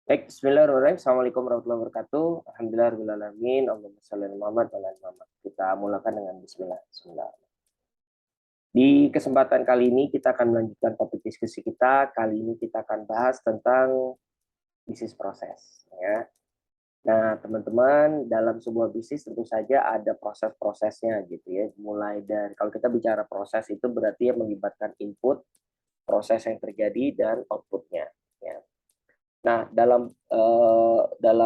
Baik, bismillahirrahmanirrahim. Assalamualaikum warahmatullahi wabarakatuh. Alhamdulillahirrahmanirrahim. Allahumma shalli ala Muhammad wa ala ali Muhammad. Kita mulakan dengan bismillah. Bismillah. Di kesempatan kali ini kita akan melanjutkan topik diskusi kita. Kali ini kita akan bahas tentang bisnis proses. Ya. Nah, teman-teman, dalam sebuah bisnis tentu saja ada proses-prosesnya gitu ya. Mulai dari, kalau kita bicara proses itu berarti yang melibatkan input, proses yang terjadi, dan outputnya. Ya. Nah, dalam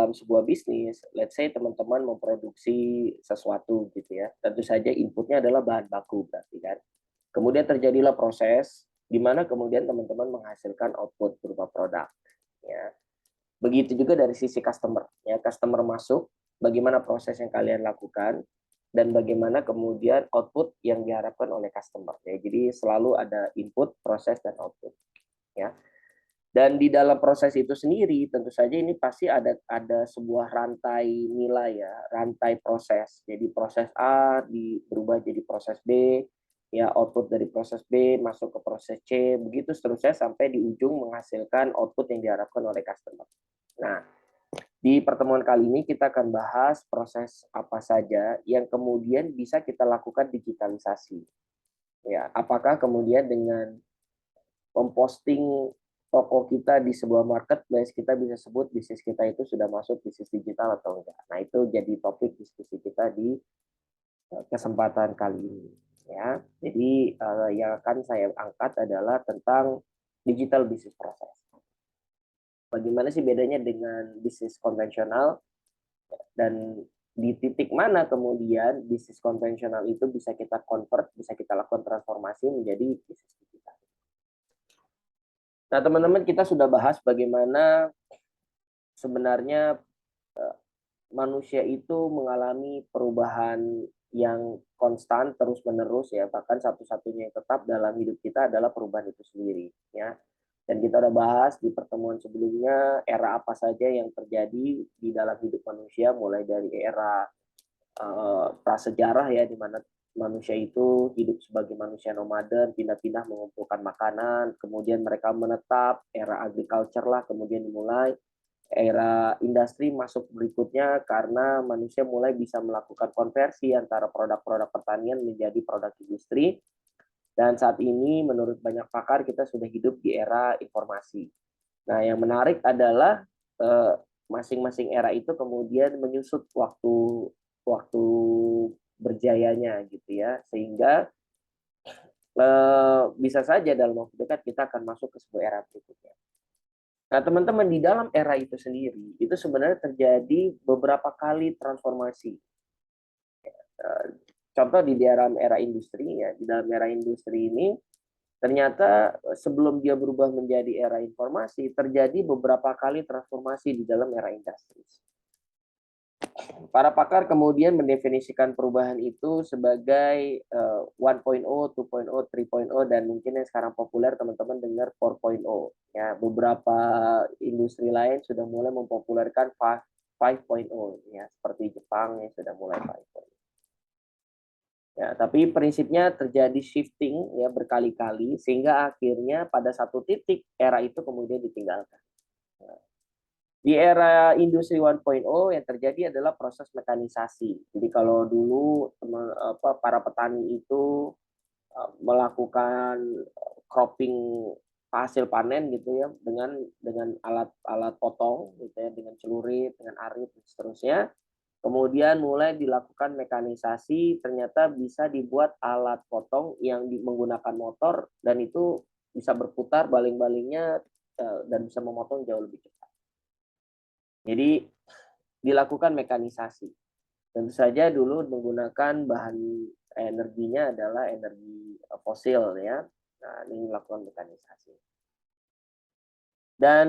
sebuah bisnis, let's say teman-teman memproduksi sesuatu gitu ya. Tentu saja inputnya adalah bahan baku berarti kan. Kemudian terjadilah proses di mana kemudian teman-teman menghasilkan output berupa produk ya. Begitu juga dari sisi customer ya. Customer masuk, bagaimana proses yang kalian lakukan dan bagaimana kemudian output yang diharapkan oleh customer ya. Jadi selalu ada input, proses dan output ya. Dan di dalam proses itu sendiri tentu saja ini pasti ada sebuah rantai nilai ya, rantai proses. Jadi proses A berubah jadi proses B, ya output dari proses B masuk ke proses C, begitu seterusnya sampai di ujung menghasilkan output yang diharapkan oleh customer. Nah, di pertemuan kali ini kita akan bahas proses apa saja yang kemudian bisa kita lakukan digitalisasi. Ya, apakah kemudian dengan memposting toko kita di sebuah marketplace, kita bisa sebut bisnis kita itu sudah masuk bisnis digital atau enggak. Nah, itu jadi topik diskusi kita di kesempatan kali ini. Ya, jadi yang akan saya angkat adalah tentang digital business process. Bagaimana sih bedanya dengan bisnis konvensional dan di titik mana kemudian bisnis konvensional itu bisa kita convert, bisa kita lakukan transformasi menjadi bisnis digital. Nah, teman-teman, kita sudah bahas bagaimana sebenarnya manusia itu mengalami perubahan yang konstan terus-menerus ya, bahkan satu-satunya yang tetap dalam hidup kita adalah perubahan itu sendiri ya. Dan kita udah bahas di pertemuan sebelumnya era apa saja yang terjadi di dalam hidup manusia, mulai dari era prasejarah ya, di mana manusia itu hidup sebagai manusia nomaden, pindah-pindah mengumpulkan makanan, kemudian mereka menetap, era agriculture lah kemudian dimulai, era industri masuk berikutnya karena manusia mulai bisa melakukan konversi antara produk-produk pertanian menjadi produk industri. Dan saat ini menurut banyak pakar kita sudah hidup di era informasi. Nah, yang menarik adalah masing-masing era itu kemudian menyusut waktu waktu berjayanya gitu ya, sehingga bisa saja dalam waktu dekat kita akan masuk ke sebuah era berikutnya. Nah, teman-teman, di dalam era itu sendiri, itu sebenarnya terjadi beberapa kali transformasi. Contoh di dalam era industri, ya, di dalam era industri ini, ternyata sebelum dia berubah menjadi era informasi, terjadi beberapa kali transformasi di dalam era industri. Para pakar kemudian mendefinisikan perubahan itu sebagai 1.0, 2.0, 3.0, dan mungkin yang sekarang populer teman-teman dengar 4.0. Ya, beberapa industri lain sudah mulai mempopulerkan 5.0 ya, seperti Jepang yang sudah mulai 5.0. Ya, tapi prinsipnya terjadi shifting ya berkali-kali sehingga akhirnya pada satu titik era itu kemudian ditinggalkan. Di era industri 1.0 yang terjadi adalah proses mekanisasi. Jadi kalau dulu para petani itu melakukan cropping hasil panen gitu ya dengan alat-alat potong gitu ya, dengan celurit, dengan arit dan seterusnya. Kemudian mulai dilakukan mekanisasi, ternyata bisa dibuat alat potong yang menggunakan motor dan itu bisa berputar baling-balingnya dan bisa memotong jauh lebih cepat. Jadi dilakukan mekanisasi. Tentu saja dulu menggunakan bahan energinya adalah energi fosil ya. Nah, ini melakukan mekanisasi. Dan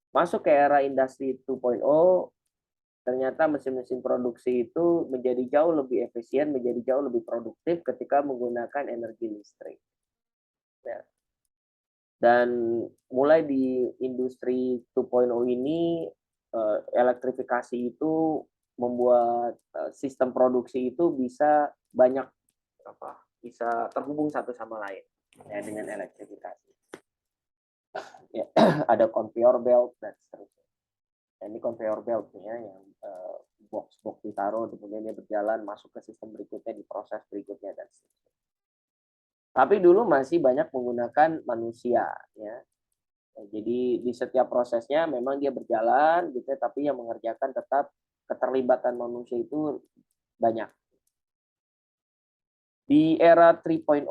masuk ke era industri 2.0, ternyata mesin-mesin produksi itu menjadi jauh lebih efisien, menjadi jauh lebih produktif ketika menggunakan energi listrik. Ya. Dan mulai di industri 2.0 ini, elektrifikasi itu membuat sistem produksi itu bisa banyak bisa terhubung satu sama lain ya dengan elektrifikasi. ya, ada conveyor belt dan seterusnya. Nah, ini conveyor belt ya, yang box-box ditaruh, kemudian dia berjalan masuk ke sistem berikutnya, di proses berikutnya dan seterusnya. Tapi dulu masih banyak menggunakan manusia ya. Nah, jadi di setiap prosesnya memang dia berjalan gitu ya, tapi yang mengerjakan tetap keterlibatan manusia itu banyak. Di era 3.0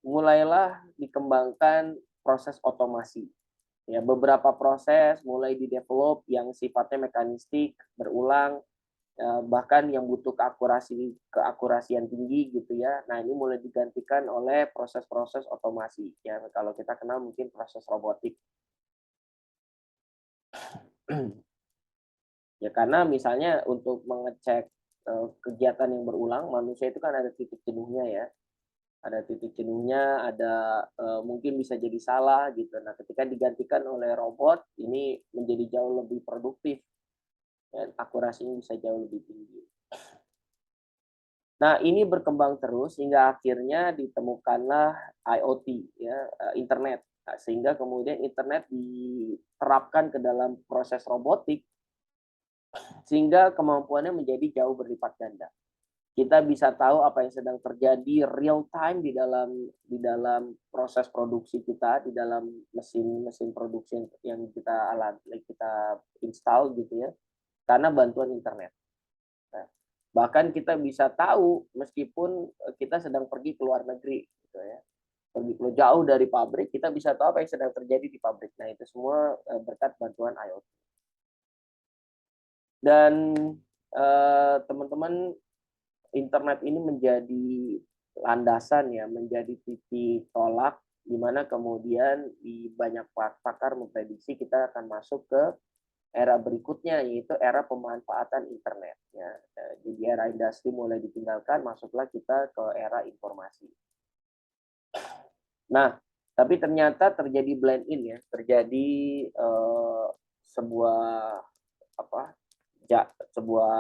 mulailah dikembangkan proses otomasi. Ya, beberapa proses mulai di-develop yang sifatnya mekanistik, berulang, bahkan yang butuh keakurasian tinggi gitu ya. Nah, ini mulai digantikan oleh proses-proses otomasi. Ya, kalau kita kenal mungkin proses robotik. Ya, karena misalnya untuk mengecek kegiatan yang berulang, manusia itu kan ada titik jenuhnya ya. Ada titik jenuhnya, ada mungkin bisa jadi salah gitu. Nah, ketika digantikan oleh robot, ini menjadi jauh lebih produktif dan akurasinya bisa jauh lebih tinggi. Nah, ini berkembang terus hingga akhirnya ditemukanlah IoT ya, internet. Nah, sehingga kemudian internet diterapkan ke dalam proses robotik sehingga kemampuannya menjadi jauh berlipat ganda. Kita bisa tahu apa yang sedang terjadi real time di dalam proses produksi kita, di dalam mesin produksi yang kita install gitu ya, karena bantuan internet. Nah, bahkan kita bisa tahu meskipun kita sedang pergi ke luar negeri gitu ya, pergi jauh dari pabrik, kita bisa tahu apa yang sedang terjadi di pabrik. Nah, itu semua berkat bantuan IoT. Dan teman-teman, internet ini menjadi landasan ya, menjadi titik tolak di mana kemudian di banyak pakar memprediksi kita akan masuk ke era berikutnya, yaitu era pemanfaatan internet ya. Jadi era industri mulai ditinggalkan, masuklah kita ke era informasi. Nah, tapi ternyata terjadi blend in ya, terjadi sebuah apa? Sebuah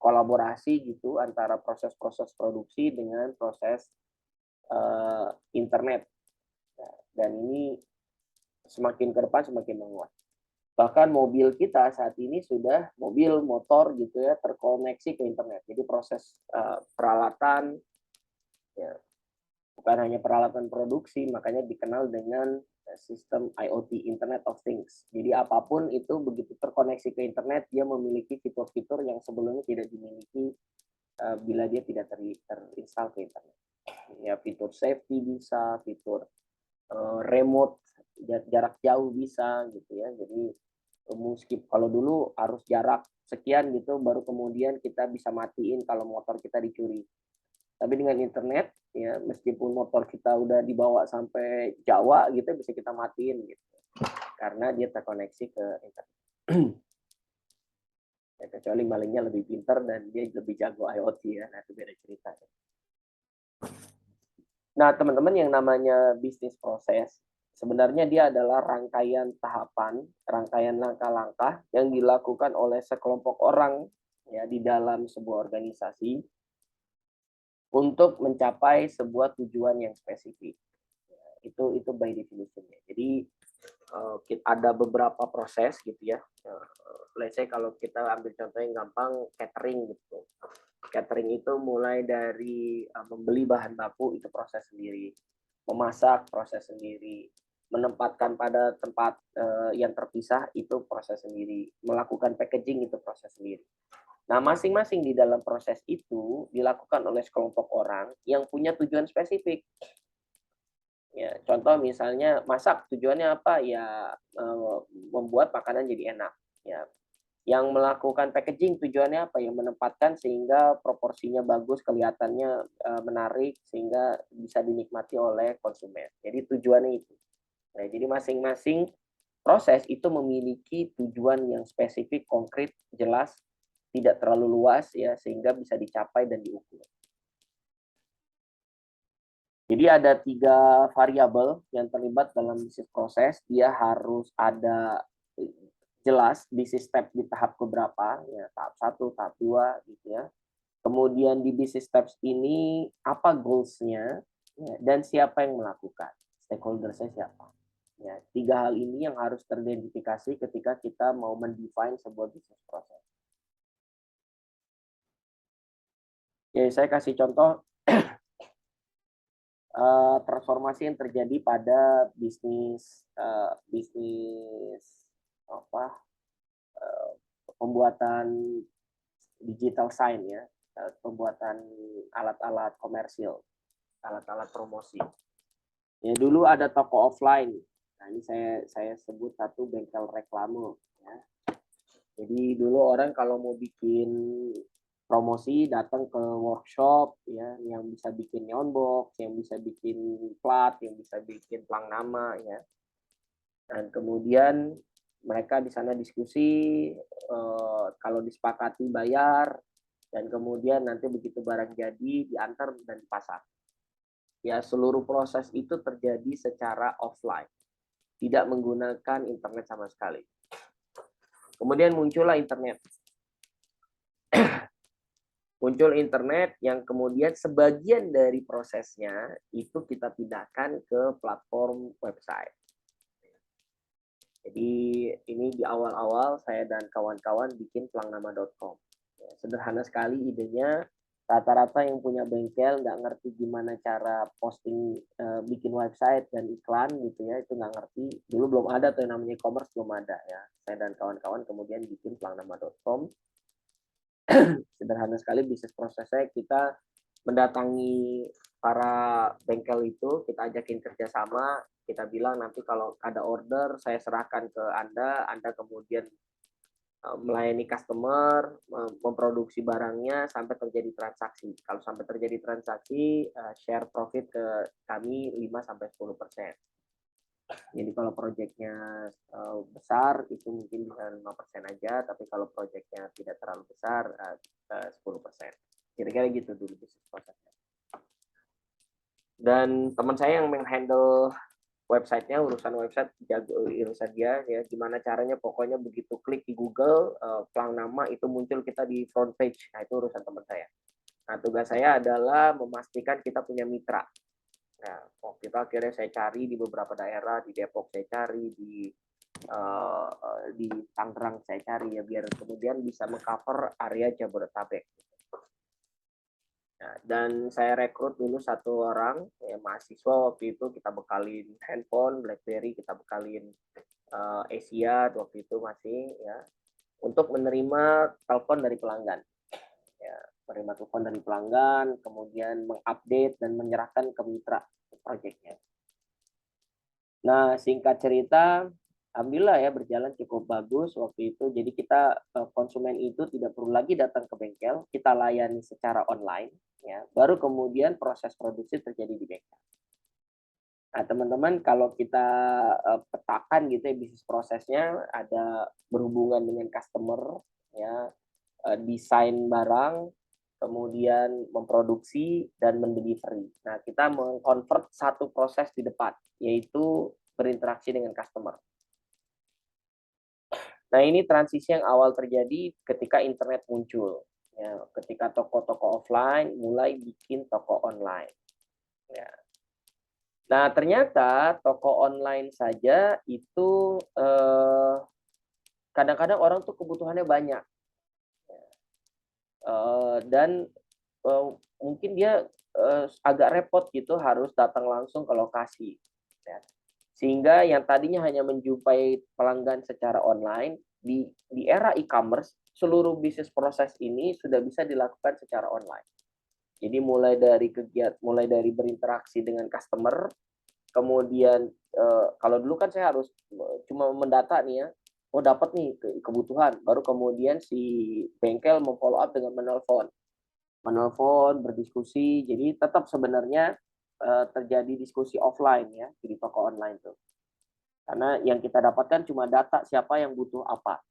kolaborasi gitu antara proses-proses produksi dengan proses internet. Dan ini semakin ke depan semakin menguat. Bahkan mobil kita saat ini sudah mobil motor gitu ya, terkoneksi ke internet. Jadi proses peralatan ya, bukan hanya peralatan produksi, makanya dikenal dengan sistem IoT, Internet of Things. Jadi apapun itu begitu terkoneksi ke internet, dia memiliki fitur-fitur yang sebelumnya tidak dimiliki bila dia tidak terinstall ke internet. Ya, fitur safety bisa, fitur remote jarak jauh bisa gitu ya. Jadi kalau dulu harus jarak sekian gitu baru kemudian kita bisa matiin kalau motor kita dicuri. Tapi dengan internet ya, meskipun motor kita udah dibawa sampai Jawa gitu bisa kita matiin gitu. Karena dia terkoneksi ke internet. Ya, kecuali malingnya lebih pintar dan dia lebih jago IoT ya. Nah, itu beda cerita. Nah, teman-teman, yang namanya bisnis proses sebenarnya dia adalah rangkaian tahapan, rangkaian langkah-langkah yang dilakukan oleh sekelompok orang ya di dalam sebuah organisasi untuk mencapai sebuah tujuan yang spesifik. Itu by definition-nya. Jadi ada beberapa proses gitu ya. Let's say kalau kita ambil contoh yang gampang, catering gitu. Catering itu mulai dari membeli bahan baku, itu proses sendiri. Memasak proses sendiri. Menempatkan pada tempat yang terpisah itu proses sendiri. Melakukan packaging itu proses sendiri. Nah, masing-masing di dalam proses itu dilakukan oleh sekelompok orang yang punya tujuan spesifik. Ya, contoh misalnya masak tujuannya apa? Ya membuat makanan jadi enak. Ya, yang melakukan packaging tujuannya apa? Yang menempatkan sehingga proporsinya bagus, kelihatannya menarik sehingga bisa dinikmati oleh konsumen. Jadi tujuannya itu. Nah, jadi masing-masing proses itu memiliki tujuan yang spesifik, konkret, jelas, tidak terlalu luas ya sehingga bisa dicapai dan diukur. Jadi ada 3 variabel yang terlibat dalam bisnis proses. Dia harus ada jelas bisnis step di tahap keberapa, ya, tahap 1, tahap 2, gitu ya. Kemudian di bisnis steps ini apa goals-nya, ya, dan siapa yang melakukan, stakeholder-nya siapa. Ya, 3 hal ini yang harus teridentifikasi ketika kita mau mendefine sebuah bisnis proses. Ya, saya kasih contoh transformasi yang terjadi pada bisnis apa pembuatan digital sign ya, pembuatan alat-alat komersil, alat-alat promosi. Ya dulu ada toko offline. Nah ini saya sebut satu bengkel reklame. Ya. Jadi dulu orang kalau mau bikin promosi datang ke workshop ya, yang bisa bikin neonbox, yang bisa bikin plat, yang bisa bikin plang nama ya. Dan kemudian mereka di sana diskusi, kalau disepakati bayar, dan kemudian nanti begitu barang jadi diantar dan dipasang. Ya seluruh proses itu terjadi secara offline, tidak menggunakan internet sama sekali. Kemudian muncullah internet. Muncul internet yang kemudian sebagian dari prosesnya itu kita pindahkan ke platform website. Jadi ini di awal-awal saya dan kawan-kawan bikin plangnama.com. Ya, sederhana sekali idenya, rata-rata yang punya bengkel nggak ngerti gimana cara posting, bikin website dan iklan gitu ya, itu nggak ngerti. Dulu belum ada tuh yang namanya e-commerce, belum ada ya. Saya dan kawan-kawan kemudian bikin plangnama.com. Sederhana sekali bisnis prosesnya, kita mendatangi para bengkel itu, kita ajakin kerjasama, kita bilang nanti kalau ada order saya serahkan ke Anda kemudian melayani customer, memproduksi barangnya sampai terjadi transaksi. Kalau sampai terjadi transaksi, share profit ke kami 5-10%. Jadi kalau proyeknya besar itu mungkin bisa 5% aja, tapi kalau proyeknya tidak terlalu besar 10%. Kira-kira gitu dulu bisnis prosesnya. Dan teman saya yang menghandle websitenya, urusan website jago urusan dia ya, gimana caranya pokoknya begitu klik di Google plang nama itu muncul kita di front page. Nah itu urusan teman saya. Nah tugas saya adalah memastikan kita punya mitra. Nah waktu itu akhirnya saya cari di beberapa daerah, di Depok saya cari, di Tangerang saya cari ya, biar kemudian bisa mengcover area Jabodetabek. Nah, dan saya rekrut dulu satu orang ya, mahasiswa waktu itu, kita bekalin handphone BlackBerry, kita bekalin Asia waktu itu masih ya, untuk menerima telepon dari pelanggan. Ya, menerima telepon dari pelanggan, kemudian mengupdate dan menyerahkan ke mitra proyeknya. Nah, singkat cerita, alhamdulillah ya berjalan cukup bagus waktu itu. Jadi kita konsumen itu tidak perlu lagi datang ke bengkel, kita layani secara online. Ya, baru kemudian proses produksi terjadi di bengkel. Nah, teman-teman, kalau kita petakan gitu ya bisnis prosesnya, ada berhubungan dengan customer, ya, desain barang, kemudian memproduksi dan mendelivery. Nah, kita mengkonvert satu proses di depan, yaitu berinteraksi dengan customer. Nah, ini transisi yang awal terjadi ketika internet muncul. Ya, ketika toko-toko offline mulai bikin toko online. Ya. Nah, ternyata toko online saja itu kadang-kadang orang tuh kebutuhannya banyak. Dan mungkin dia agak repot gitu harus datang langsung ke lokasi. Ya. Sehingga yang tadinya hanya menjumpai pelanggan secara online, di era e-commerce, seluruh bisnis proses ini sudah bisa dilakukan secara online. Jadi mulai dari berinteraksi dengan customer, kemudian kalau dulu kan saya harus cuma mendata nih ya, oh dapat nih kebutuhan, baru kemudian si bengkel memfollow up dengan menelpon, berdiskusi, jadi tetap sebenarnya terjadi diskusi offline ya di toko online tuh. Karena yang kita dapatkan cuma data siapa yang butuh apa.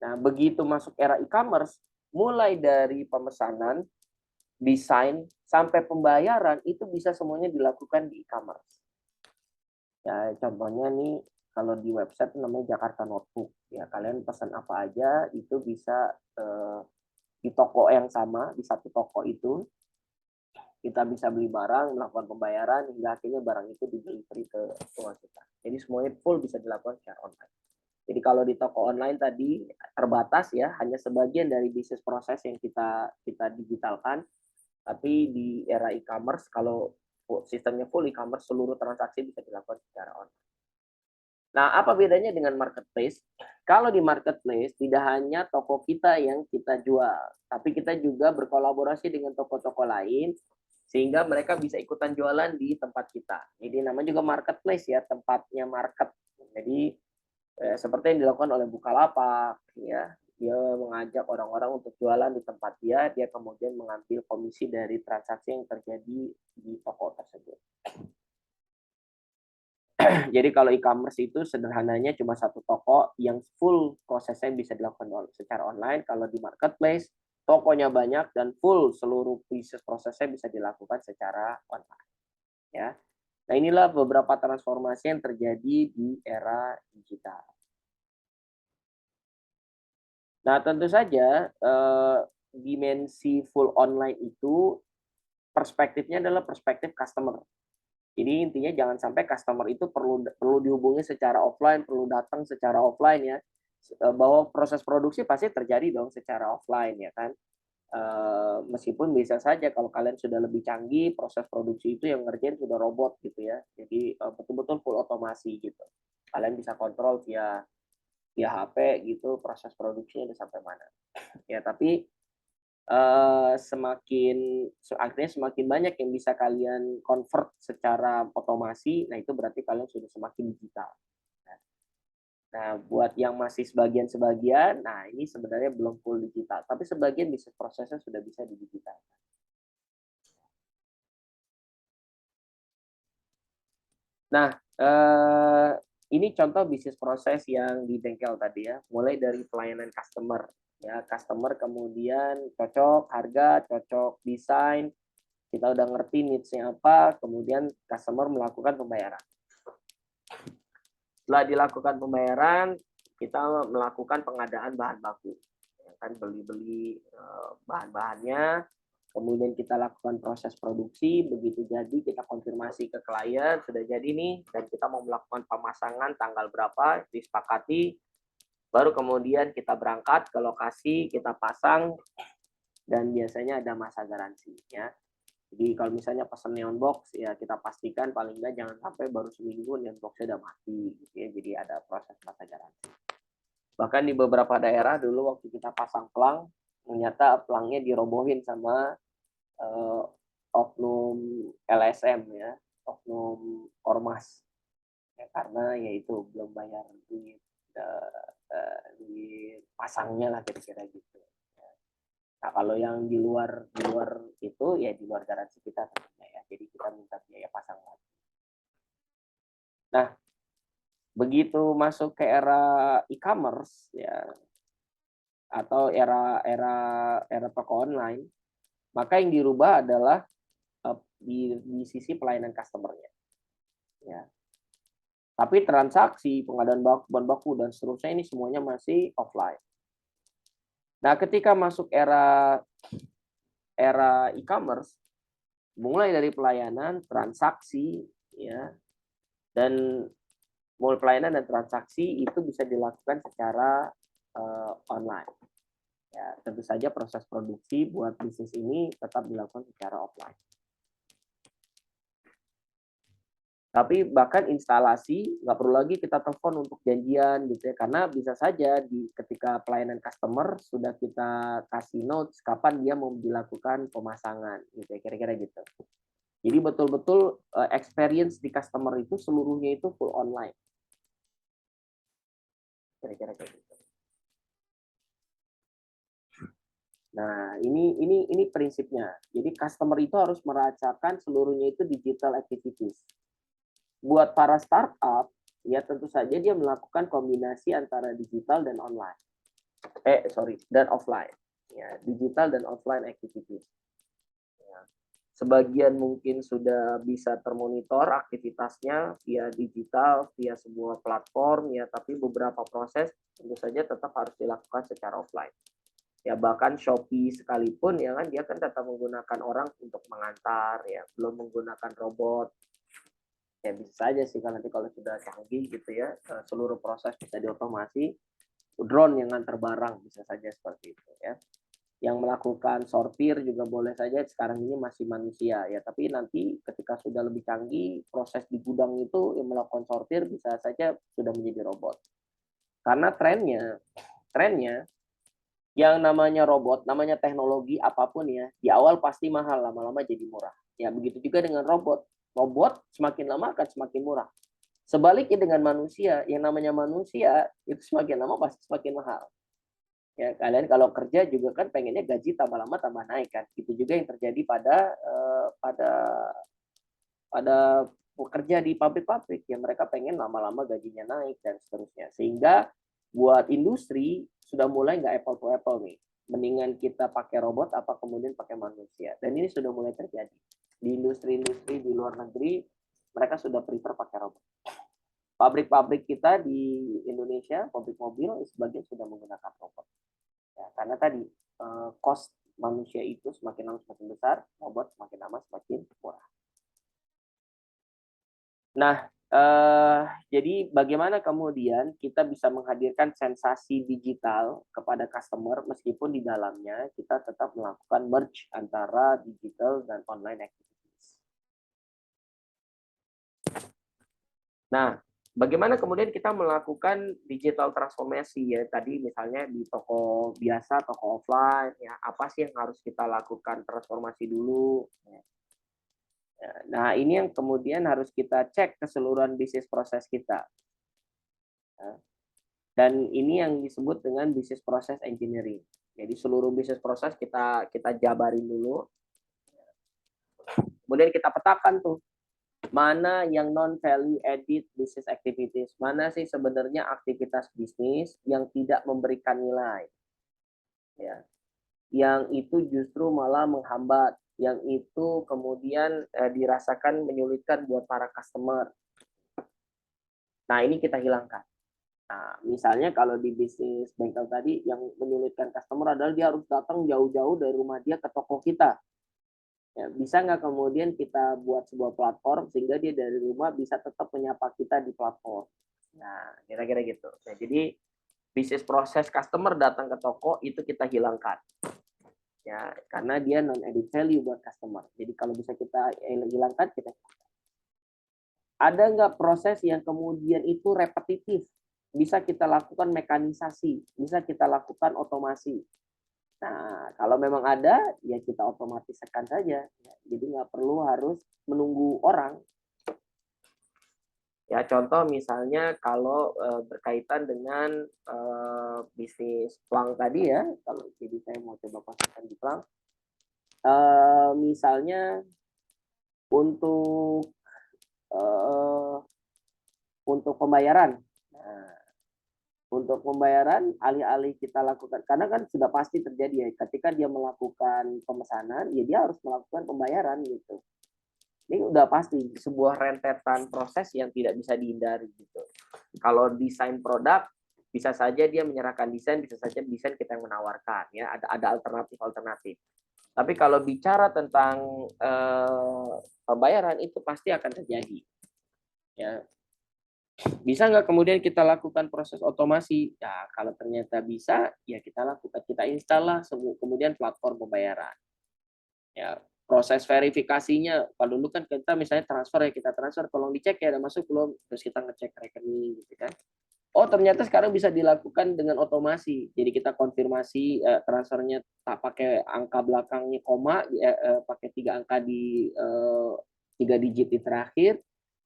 Nah, begitu masuk era e-commerce, mulai dari pemesanan, desain, sampai pembayaran itu bisa semuanya dilakukan di e-commerce. Ya, contohnya nih kalau di website namanya Jakarta Notebook. Ya, kalian pesan apa aja itu bisa di toko yang sama, di satu toko itu kita bisa beli barang, melakukan pembayaran hingga akhirnya barang itu dibeli ke rumah kita. Jadi Jadi semuanya full bisa dilakukan secara online. Jadi kalau di toko online tadi terbatas ya, hanya sebagian dari bisnis proses yang kita digitalkan. Tapi di era e-commerce kalau sistemnya full e-commerce, seluruh transaksi bisa dilakukan secara online. Nah, apa bedanya dengan marketplace? Kalau di marketplace tidak hanya toko kita yang kita jual, tapi kita juga berkolaborasi dengan toko-toko lain sehingga mereka bisa ikutan jualan di tempat kita. Jadi namanya juga marketplace ya, tempatnya market. Jadi seperti yang dilakukan oleh Bukalapak ya, dia mengajak orang-orang untuk jualan di tempat dia, dia kemudian mengambil komisi dari transaksi yang terjadi di toko tersebut. Jadi kalau e-commerce itu sederhananya cuma satu toko yang full prosesnya bisa dilakukan secara online. Kalau di marketplace, tokonya banyak dan full seluruh bisnis prosesnya bisa dilakukan secara online. Ya. Nah, inilah beberapa transformasi yang terjadi di era digital. Nah, tentu saja dimensi full online itu perspektifnya adalah perspektif customer. Jadi intinya jangan sampai customer itu perlu dihubungi secara offline, perlu datang secara offline ya. Bahwa proses produksi pasti terjadi dong secara offline ya kan. Meskipun bisa saja kalau kalian sudah lebih canggih, proses produksi itu yang ngerjain sudah robot gitu ya. Jadi betul-betul full otomasi gitu. Kalian bisa kontrol via HP gitu, proses produksinya udah sampai mana. Ya, tapi akhirnya semakin banyak yang bisa kalian convert secara otomasi, nah itu berarti kalian sudah semakin digital. Nah, buat yang masih sebagian-sebagian, nah ini sebenarnya belum full digital, tapi sebagian bisnis prosesnya sudah bisa digital. Nah, ini contoh bisnis proses yang di bengkel tadi ya, mulai dari pelayanan customer. Ya, customer kemudian cocok harga, cocok desain, kita udah ngerti needs-nya apa, kemudian customer melakukan pembayaran. Setelah dilakukan pembayaran, kita melakukan pengadaan bahan baku. Ya kan, beli-beli bahan-bahannya, kemudian kita lakukan proses produksi, begitu jadi kita konfirmasi ke klien, sudah jadi nih, dan kita mau melakukan pemasangan tanggal berapa, disepakati, baru kemudian kita berangkat ke lokasi, kita pasang, dan biasanya ada masa garansi. Ya. Jadi kalau misalnya pesan neon box, ya kita pastikan paling nggak jangan sampai baru seminggu neon boxnya udah mati. Gitu ya. Jadi ada proses masa garansi. Bahkan di beberapa daerah dulu waktu kita pasang pelang, ternyata pelangnya dirobohin sama oknum LSM ya, oknum ormas. Ya, karena yaitu belum bayar duit pasangnya lah kira-kira gitu. Nah, kalau yang di luar itu ya di luar garansi kita tentunya ya. Jadi kita minta biaya pasang lagi. Nah, begitu masuk ke era e-commerce ya atau era toko online, maka yang dirubah adalah di sisi pelayanan customer-nya. Ya. Tapi transaksi, pengadaan bahan baku dan seterusnya ini semuanya masih offline. Nah, ketika masuk era e-commerce, mulai dari pelayanan, transaksi, ya, dan mulai pelayanan dan transaksi itu bisa dilakukan secara online. Ya, tentu saja proses produksi buat bisnis ini tetap dilakukan secara offline. Tapi bahkan instalasi nggak perlu lagi kita telepon untuk janjian gitu ya, karena bisa saja ketika pelayanan customer sudah kita kasih notes kapan dia mau dilakukan pemasangan gitu ya, kira-kira gitu. Jadi betul-betul experience di customer itu seluruhnya itu full online. Kira-kira kayak gitu. Nah, ini prinsipnya. Jadi customer itu harus merasakan seluruhnya itu digital activities. Buat para startup, ya tentu saja dia melakukan kombinasi antara digital dan online. Dan offline. Ya, digital dan offline activities. Ya. Sebagian mungkin sudah bisa termonitor aktivitasnya via digital, via sebuah platform, ya, tapi beberapa proses tentu saja tetap harus dilakukan secara offline. Ya bahkan Shopee sekalipun ya kan dia kan tetap menggunakan orang untuk mengantar ya, belum menggunakan robot. Ya bisa saja sih kalau nanti kalau sudah canggih gitu ya, seluruh proses bisa diotomasi, drone yang ngantar barang bisa saja seperti itu ya. Yang melakukan sortir juga boleh saja, sekarang ini masih manusia ya, tapi nanti ketika sudah lebih canggih proses di gudang itu yang melakukan sortir bisa saja sudah menjadi robot. Karena trennya yang namanya robot, namanya teknologi apapun ya, di awal pasti mahal, lama-lama jadi murah. Ya begitu juga dengan robot. Robot semakin lama akan semakin murah. Sebaliknya dengan manusia, yang namanya manusia itu semakin lama pasti semakin mahal. Ya, kalian kalau kerja juga kan pengennya gaji tambah lama tambah naik kan. Itu juga yang terjadi pada pekerja di pabrik-pabrik ya, mereka pengen lama-lama gajinya naik dan seterusnya. Sehingga buat industri sudah mulai nggak apple to apple nih. Mendingan kita pakai robot apa kemudian pakai manusia. Dan ini sudah mulai terjadi. Di industri-industri di luar negeri mereka sudah prefer pakai robot. Pabrik-pabrik kita di Indonesia, pabrik mobil sebagian sudah menggunakan robot. Ya, karena tadi cost manusia itu semakin lama semakin besar, robot semakin lama semakin murah. Nah, jadi bagaimana kemudian kita bisa menghadirkan sensasi digital kepada customer meskipun di dalamnya kita tetap melakukan merge antara digital dan online activities. Nah, bagaimana kemudian kita melakukan digital transformasi ya, tadi misalnya di toko biasa, toko offline ya, apa sih yang harus kita lakukan transformasi dulu. Nah, ini yang kemudian harus kita cek keseluruhan bisnis proses kita. Dan ini yang disebut dengan bisnis proses engineering. Jadi seluruh bisnis proses kita jabarin dulu. Kemudian kita petakan tuh mana yang non value added business activities, mana sih sebenarnya aktivitas bisnis yang tidak memberikan nilai, ya, yang itu justru malah menghambat, yang itu kemudian dirasakan menyulitkan buat para customer. Nah ini kita hilangkan. Nah, misalnya kalau di bisnis bengkel tadi yang menyulitkan customer adalah dia harus datang jauh-jauh dari rumah dia ke toko kita. Ya, bisa nggak kemudian kita buat sebuah platform sehingga dia dari rumah bisa tetap menyapa kita di platform. Nah, kira-kira gitu. Nah, jadi bisnis proses customer datang ke toko itu kita hilangkan. Ya, karena dia non added value buat customer. Jadi kalau bisa kita hilangkan, kita ada nggak proses yang kemudian itu repetitif, bisa kita lakukan mekanisasi, bisa kita lakukan otomasi. Nah, kalau memang ada, ya kita otomatiskan saja. Jadi nggak perlu harus menunggu orang. Ya, contoh misalnya kalau berkaitan dengan bisnis plang tadi ya, kalau jadi saya mau coba konsisten di plang. Misalnya untuk pembayaran. Nah, untuk pembayaran alih-alih kita lakukan, karena kan sudah pasti terjadi ya ketika dia melakukan pemesanan ya dia harus melakukan pembayaran gitu. Ini udah pasti sebuah rentetan proses yang tidak bisa dihindari gitu. Kalau desain produk bisa saja dia menyerahkan desain, bisa saja desain kita yang menawarkan ya, ada alternatif. Tapi kalau bicara tentang pembayaran itu pasti akan terjadi ya. Bisa nggak kemudian kita lakukan proses otomasi? Ya, kalau ternyata bisa, ya kita lakukan. Kita install lah kemudian platform pembayaran. Ya, proses verifikasinya, kalau dulu kan kita misalnya transfer ya, kita transfer, tolong dicek ya ada masuk belum, terus kita ngecek rekening gitu kan. Oh ternyata sekarang bisa dilakukan dengan otomasi. Jadi kita konfirmasi transfernya tak pakai angka belakangnya koma, pakai 3 angka di 3 digit di terakhir,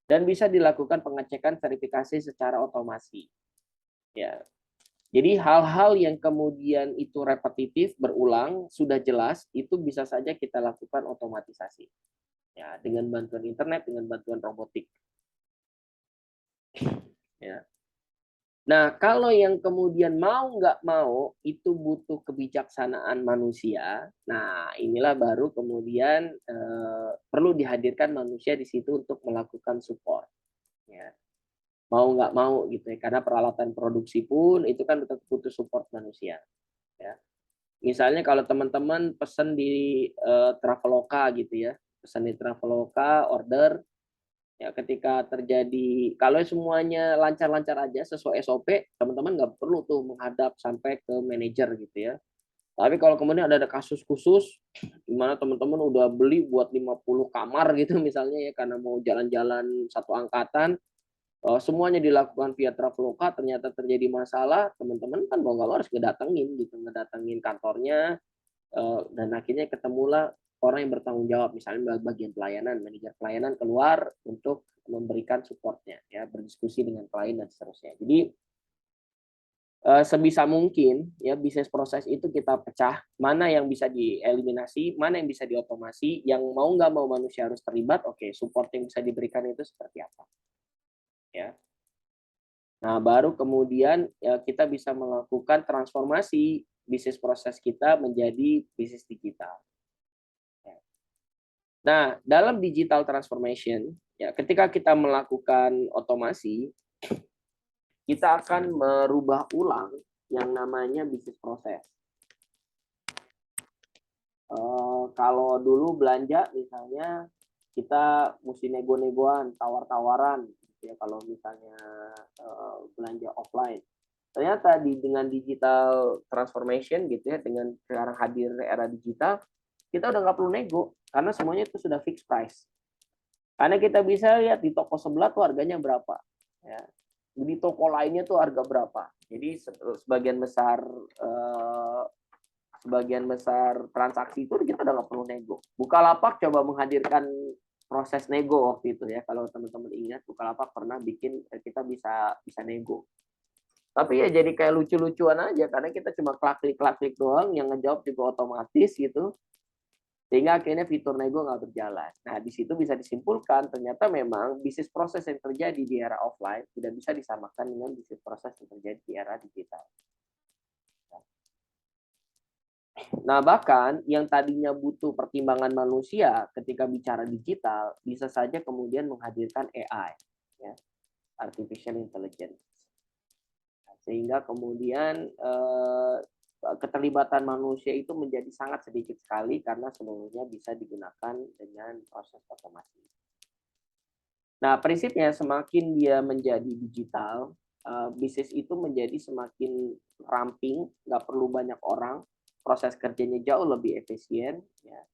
dan bisa dilakukan pengecekan verifikasi secara otomasi. Ya. Jadi hal-hal yang kemudian itu repetitif, berulang, sudah jelas, itu bisa saja kita lakukan otomatisasi. Ya, dengan bantuan internet, dengan bantuan robotik. Ya. Nah, kalau yang kemudian mau nggak mau, itu butuh kebijaksanaan manusia. Nah, inilah baru kemudian perlu dihadirkan manusia di situ untuk melakukan support. Ya. Mau nggak mau gitu ya, karena peralatan produksi pun itu kan butuh support manusia. Ya. Misalnya kalau teman-teman pesan di Traveloka gitu ya, pesan di Traveloka, order, Ya, ketika terjadi, kalau semuanya lancar-lancar aja sesuai SOP, teman-teman nggak perlu tuh menghadap sampai ke manajer gitu ya. Tapi kalau kemudian ada kasus khusus, di mana teman-teman udah beli buat 50 kamar gitu misalnya ya, karena mau jalan-jalan satu angkatan, semuanya dilakukan via Traveloka, ternyata terjadi masalah, teman-teman kan mau nggak mau harus ngedatengin gitu, ngedatengin kantornya, dan akhirnya ketemulah orang yang bertanggung jawab, misalnya bagian pelayanan, manajer pelayanan keluar untuk memberikan supportnya, ya, berdiskusi dengan klien dan seterusnya. Jadi sebisa mungkin ya bisnis proses itu kita pecah, mana yang bisa dieliminasi, mana yang bisa diotomasi, yang mau nggak mau manusia harus terlibat, oke, support yang bisa diberikan itu seperti apa, ya. Nah, baru kemudian ya kita bisa melakukan transformasi bisnis proses kita menjadi bisnis digital. Nah, dalam digital transformation, ya ketika kita melakukan otomasi, kita akan merubah ulang yang namanya bisnis proses. Kalau dulu belanja misalnya kita mesti nego-negoan, tawar-tawaran, gitu ya, kalau misalnya belanja offline. Ternyata dengan digital transformation gitu ya, dengan sekarang hadir era digital, kita udah nggak perlu nego karena semuanya itu sudah fixed price. Karena kita bisa lihat di toko sebelah tuh harganya berapa, ya. Di toko lainnya tuh harga berapa. Jadi sebagian besar transaksi itu kita udah nggak perlu nego. Bukalapak coba menghadirkan proses nego waktu itu ya. Kalau teman-teman ingat, Bukalapak pernah bikin kita bisa nego. Tapi ya jadi kayak lucu-lucuan aja karena kita cuma klik-klik doang, yang ngejawab juga otomatis gitu. Sehingga akhirnya fitur nego nggak berjalan. Nah, di situ bisa disimpulkan ternyata memang bisnis proses yang terjadi di era offline tidak bisa disamakan dengan bisnis proses yang terjadi di era digital. Nah, bahkan yang tadinya butuh pertimbangan manusia ketika bicara digital, bisa saja kemudian menghadirkan AI, ya, artificial intelligence. Sehingga kemudian keterlibatan manusia itu menjadi sangat sedikit sekali karena seluruhnya bisa digunakan dengan proses otomasi. Nah, prinsipnya semakin dia menjadi digital, bisnis itu menjadi semakin ramping, nggak perlu banyak orang, proses kerjanya jauh lebih efisien, ya.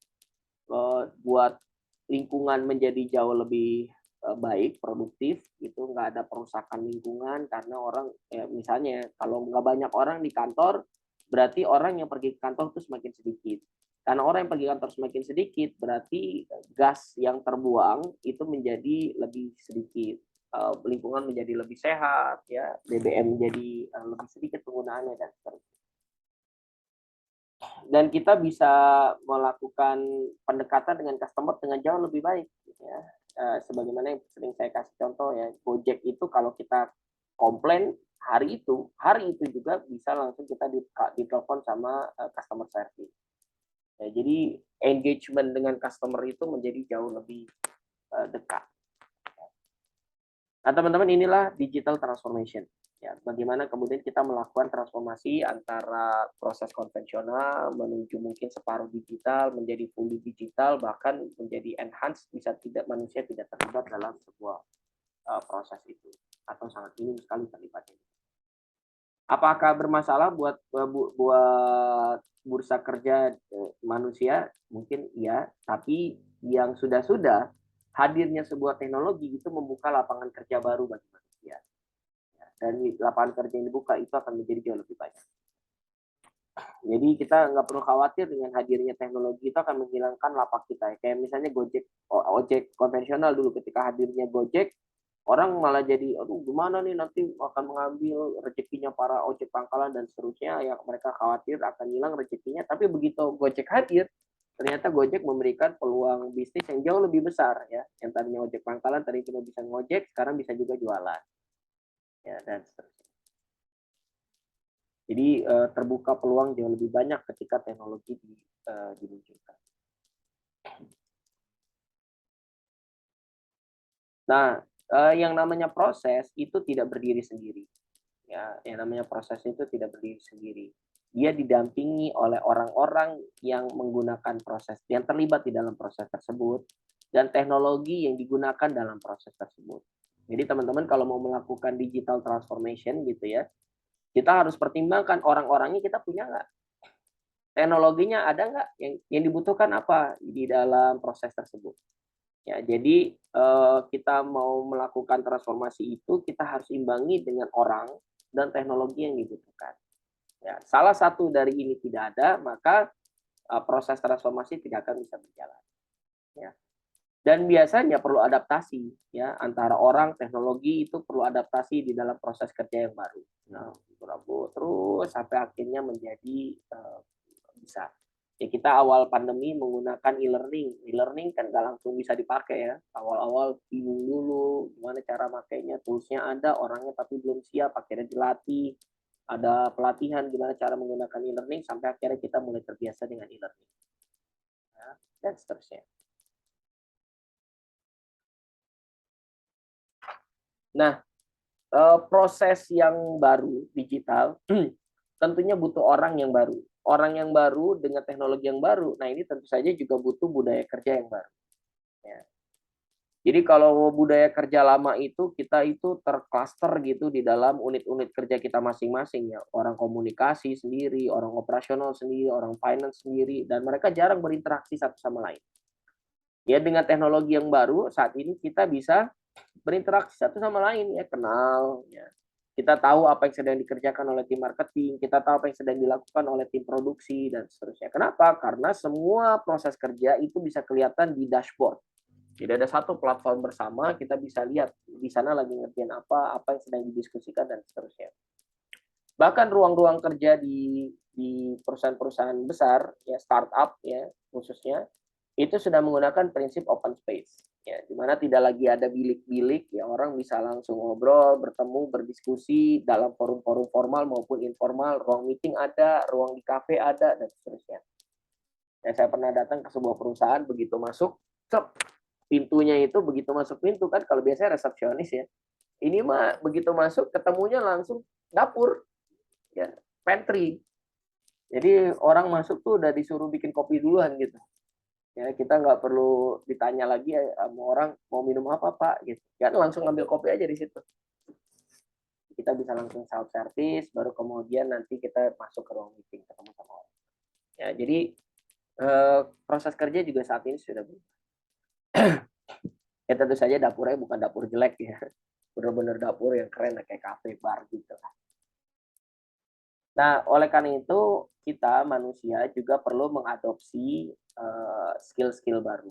Buat lingkungan menjadi jauh lebih baik, produktif, itu nggak ada perusakan lingkungan karena orang, ya, misalnya kalau nggak banyak orang di kantor, berarti orang yang pergi ke kantor itu semakin sedikit. Karena orang yang pergi kantor semakin sedikit, berarti gas yang terbuang itu menjadi lebih sedikit. Lingkungan menjadi lebih sehat, ya, BBM menjadi lebih sedikit penggunaannya dan seterusnya. Dan kita bisa melakukan pendekatan dengan customer dengan jauh lebih baik, ya. Sebagaimana yang sering saya kasih contoh ya, Gojek itu kalau kita komplain hari itu juga bisa langsung kita ditelepon sama customer service. Ya, jadi engagement dengan customer itu menjadi jauh lebih dekat. Nah, teman-teman, inilah digital transformation. Ya, bagaimana kemudian kita melakukan transformasi antara proses konvensional menuju mungkin separuh digital menjadi fully digital, bahkan menjadi enhanced, bisa tidak manusia tidak terlibat dalam sebuah proses itu atau sangat minim sekali terlibatnya. Apakah bermasalah buat bursa kerja manusia? Mungkin iya, tapi yang sudah hadirnya sebuah teknologi itu membuka lapangan kerja baru bagi manusia. Dan lapangan kerja yang dibuka itu akan menjadi jauh lebih banyak. Jadi kita nggak perlu khawatir dengan hadirnya teknologi itu akan menghilangkan lapak kita. Kayak misalnya ojek konvensional dulu, ketika hadirnya Gojek, orang malah jadi, aduh gimana nih nanti akan mengambil rezekinya para ojek pangkalan dan seterusnya, yang mereka khawatir akan hilang rezekinya. Tapi begitu Gojek hadir, ternyata Gojek memberikan peluang bisnis yang jauh lebih besar, ya. Yang tadinya ojek pangkalan tadi cuma bisa ngojek, sekarang bisa juga jualan, ya, dan seterusnya. Jadi terbuka peluang jauh lebih banyak ketika teknologi dimunculkan. Nah, yang namanya proses itu tidak berdiri sendiri. Ya, yang namanya proses itu tidak berdiri sendiri. Dia didampingi oleh orang-orang yang menggunakan proses, yang terlibat di dalam proses tersebut. dan teknologi yang digunakan dalam proses tersebut. Jadi teman-teman kalau mau melakukan digital transformation gitu ya, kita harus pertimbangkan orang-orangnya kita punya nggak? Teknologinya ada nggak? Yang dibutuhkan apa di dalam proses tersebut? Ya, jadi kita mau melakukan transformasi itu kita harus imbangi dengan orang dan teknologi yang dibutuhkan. Ya, salah satu dari ini tidak ada, maka proses transformasi tidak akan bisa berjalan. Ya. Dan biasanya perlu adaptasi ya antara orang, teknologi itu perlu adaptasi di dalam proses kerja yang baru. Nah, terus sampai akhirnya menjadi bisa. Ya kita awal pandemi menggunakan e-learning. E-learning kan nggak langsung bisa dipakai ya. Awal-awal bingung dulu gimana cara makainya, toolsnya ada, orangnya tapi belum siap, akhirnya dilatih. Ada pelatihan gimana cara menggunakan e-learning sampai akhirnya kita mulai terbiasa dengan e-learning. Ya, dan seterusnya. Nah, proses yang baru digital tentunya butuh orang yang baru. Orang yang baru dengan teknologi yang baru. Nah, ini tentu saja juga butuh budaya kerja yang baru. Ya. Jadi kalau budaya kerja lama itu kita itu tercluster gitu di dalam unit-unit kerja kita masing-masing ya. Orang komunikasi sendiri, orang operasional sendiri, orang finance sendiri, dan mereka jarang berinteraksi satu sama lain. Ya dengan teknologi yang baru saat ini kita bisa berinteraksi satu sama lain ya, kenal ya. Kita tahu apa yang sedang dikerjakan oleh tim marketing, kita tahu apa yang sedang dilakukan oleh tim produksi dan seterusnya. Kenapa? Karena semua proses kerja itu bisa kelihatan di dashboard. Jadi ada satu platform bersama, kita bisa lihat di sana lagi ngerjain apa yang sedang didiskusikan dan seterusnya. Bahkan ruang-ruang kerja di perusahaan-perusahaan besar, ya startup ya khususnya, itu sudah menggunakan prinsip open space. Ya, di mana tidak lagi ada bilik-bilik, ya orang bisa langsung ngobrol, bertemu, berdiskusi dalam forum-forum formal maupun informal, ruang meeting ada, ruang di kafe ada, dan seterusnya. Ya, saya pernah datang ke sebuah perusahaan, begitu masuk, pintunya itu begitu masuk pintu kan kalau biasanya resepsionis ya. Ini mah begitu masuk ketemunya langsung dapur, ya pantry. Jadi orang masuk tuh udah disuruh bikin kopi duluan gitu. Ya kita nggak perlu ditanya lagi ya sama orang mau minum apa pak gitu. Kan langsung ngambil kopi aja di situ. Kita bisa langsung self service, baru kemudian nanti kita masuk ke ruang meeting ketemu sama orang. Ya jadi proses kerja juga saat ini sudah berubah. Ya tentu saja dapurnya bukan dapur jelek ya, bener-bener dapur yang keren kayak kafe bar gitu. Nah oleh karena itu kita manusia juga perlu mengadopsi skill-skill baru.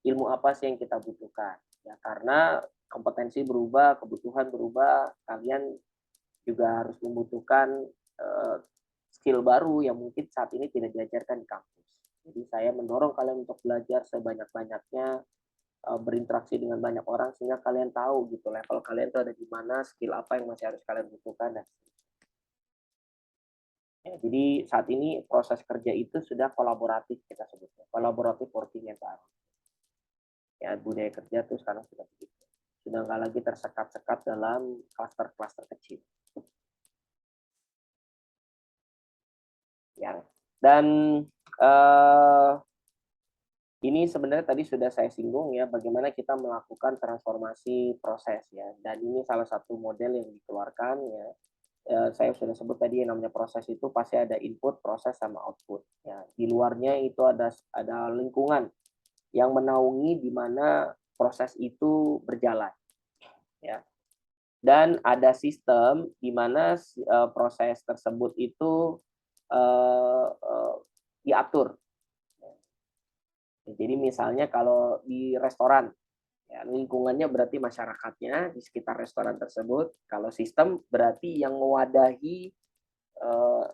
Ilmu apa sih yang kita butuhkan? Ya karena kompetensi berubah, kebutuhan berubah, kalian juga harus membutuhkan skill baru yang mungkin saat ini tidak diajarkan di kampus. Jadi saya mendorong kalian untuk belajar sebanyak-banyaknya, berinteraksi dengan banyak orang sehingga kalian tahu gitu level kalian tuh ada di mana, skill apa yang masih harus kalian butuhkan dan ya, jadi saat ini proses kerja itu sudah kolaboratif kita sebutnya, kolaboratif working environment. Ya budaya kerja tuh sekarang sudah begitu, sudah nggak lagi tersekat-sekat dalam klaster-klaster kecil. Ya, dan ini sebenarnya tadi sudah saya singgung ya, bagaimana kita melakukan transformasi proses ya, dan ini salah satu model yang dikeluarkan ya. Saya sudah sebut tadi yang namanya proses itu pasti ada input, proses, sama output. Ya, di luarnya itu ada lingkungan yang menaungi di mana proses itu berjalan. Ya, dan ada sistem di mana proses tersebut itu diatur. Jadi misalnya kalau di restoran, ya, lingkungannya berarti masyarakatnya di sekitar restoran tersebut. Kalau sistem berarti yang mewadahi eh,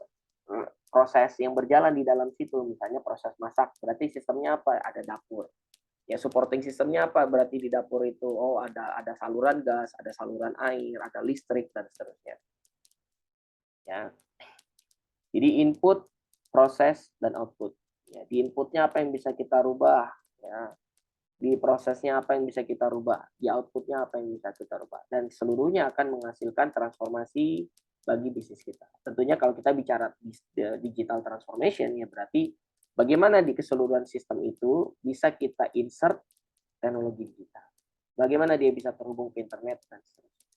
proses yang berjalan di dalam situ. Misalnya proses masak, berarti sistemnya apa? Ada dapur. Ya supporting sistemnya apa? Berarti di dapur itu oh ada saluran gas, ada saluran air, ada listrik dan seterusnya. Ya. Jadi input, proses dan output. Ya, di inputnya apa yang bisa kita rubah? Ya, di prosesnya apa yang bisa kita rubah, di outputnya apa yang bisa kita rubah, dan seluruhnya akan menghasilkan transformasi bagi bisnis kita. Tentunya kalau kita bicara digital transformation ya berarti bagaimana di keseluruhan sistem itu bisa kita insert teknologi digital. Bagaimana dia bisa terhubung ke internet dan seterusnya.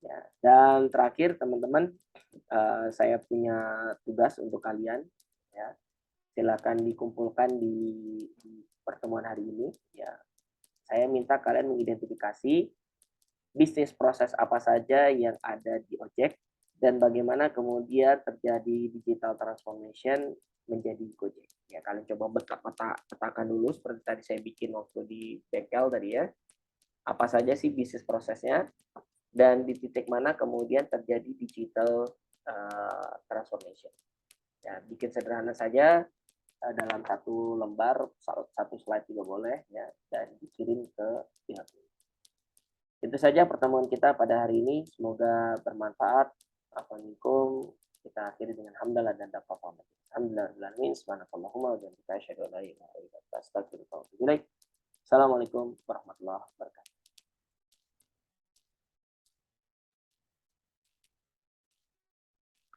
Ya, dan terakhir teman-teman, saya punya tugas untuk kalian. Ya, silakan dikumpulkan di pertemuan hari ini. Ya, saya minta kalian mengidentifikasi bisnis proses apa saja yang ada di Ojek dan bagaimana kemudian terjadi digital transformation menjadi Gojek. Ya, kalian coba petakan dulu seperti tadi saya bikin waktu di bengkel tadi ya. Apa saja sih bisnis prosesnya dan di titik mana kemudian terjadi digital transformation. Ya, bikin sederhana saja dalam satu lembar, satu slide juga boleh ya, dan dikirim ke pihak ini. Itu saja pertemuan kita pada hari ini. Semoga bermanfaat. Assalamualaikum. Kita akhiri dengan hamdalah dan dapat pamit. Alhamdulillahirrahmanirrahim. Subhanakallahumma wa bihamdika asyhadu an la ilaha illa anta astaghfiruka wa atubu ilaik. Assalamualaikum warahmatullahi wabarakatuh.